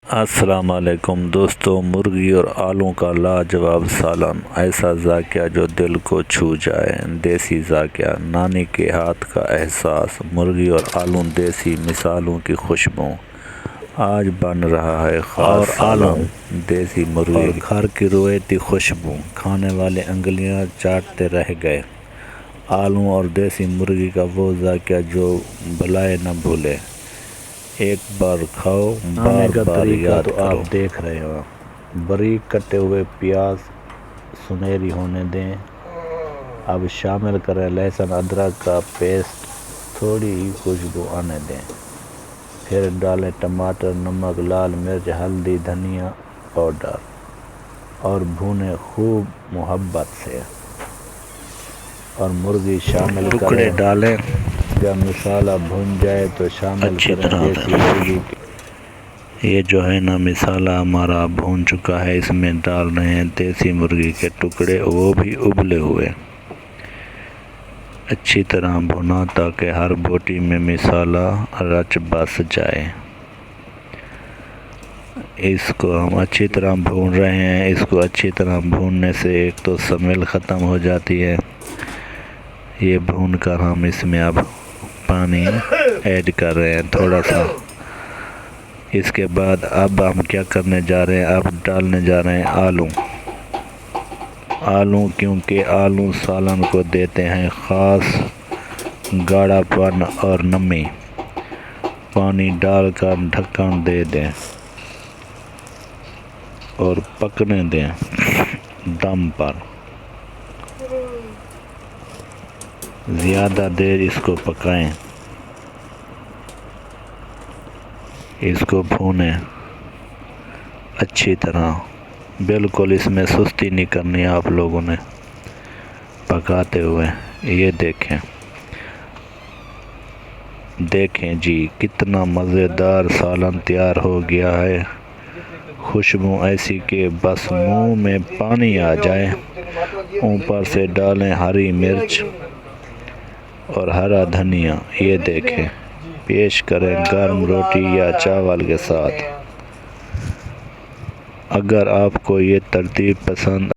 السلام علیکم دوستو، مرغی اور آلوں کا لاجواب سالن، ایسا ذائقہ جو دل کو چھو جائے۔ دیسی ذائقہ، نانی کے ہاتھ کا احساس، مرغی اور آلوں، دیسی مصالحوں کی خوشبو۔ آج بن رہا ہے خاص سالن، دیسی مرغی اور گھر کی روایتی خوشبو، کھانے والے انگلیاں چاٹتے رہ گئے۔ آلوں اور دیسی مرغی کا وہ ذائقہ جو بھلائے نہ بھولے۔ ایک بار کھاؤ، بار بار یاد کرو۔ آپ دیکھ رہے ہو، باریک کٹے ہوئے پیاز سنہری ہونے دیں۔ اب شامل کریں لہسن ادرک کا پیسٹ، تھوڑی ہی خوشبو آنے دیں۔ پھر ڈالیں ٹماٹر، نمک، لال مرچ، ہلدی، دھنیا پاؤڈر اور بھونیں خوب محبت سے۔ اور مرغی شامل کریں، ٹکڑے ڈالیں۔ جب مسالہ بھن جائے تو شامل کریں دیسی مرغی کے۔ یہ جو ہے نا مسالہ ہمارا بھون چکا ہے، اس میں ڈال رہے ہیں دیسی مرغی کے ٹکڑے، وہ بھی ابلے ہوئے۔ اچھی طرح بھونا تاکہ ہر بوٹی میں مسالہ رچ بس جائے۔ اس کو ہم اچھی طرح بھون رہے ہیں۔ اس کو اچھی طرح بھوننے سے ایک تو سمیل ختم ہو جاتی ہے۔ یہ بھون کر ہم اس میں اب پانی ایڈ کر رہے ہیں تھوڑا سا۔ اس کے بعد اب ہم کیا کرنے جا رہے ہیں، اب ڈالنے جا رہے ہیں آلوں، کیونکہ آلوں سالن کو دیتے ہیں خاص گاڑھا پن اور نمی۔ پانی ڈال کر ڈھکن دے دیں اور پکنے دیں دم پر۔ زیادہ دیر اس کو پکائیں، اس کو بھونیں اچھی طرح۔ بالکل اس میں سستی نہیں کرنی ہے آپ لوگوں نے پکاتے ہوئے۔ یہ دیکھیں جی، کتنا مزیدار سالن تیار ہو گیا ہے۔ خوشبو ایسی کہ بس منہ میں پانی آ جائے۔ اوپر سے ڈالیں ہری مرچ اور ہرا دھنیا۔ یہ دیکھیں، پیش کریں گرم روٹی یا چاول کے ساتھ۔ اگر آپ کو یہ ترکیب پسند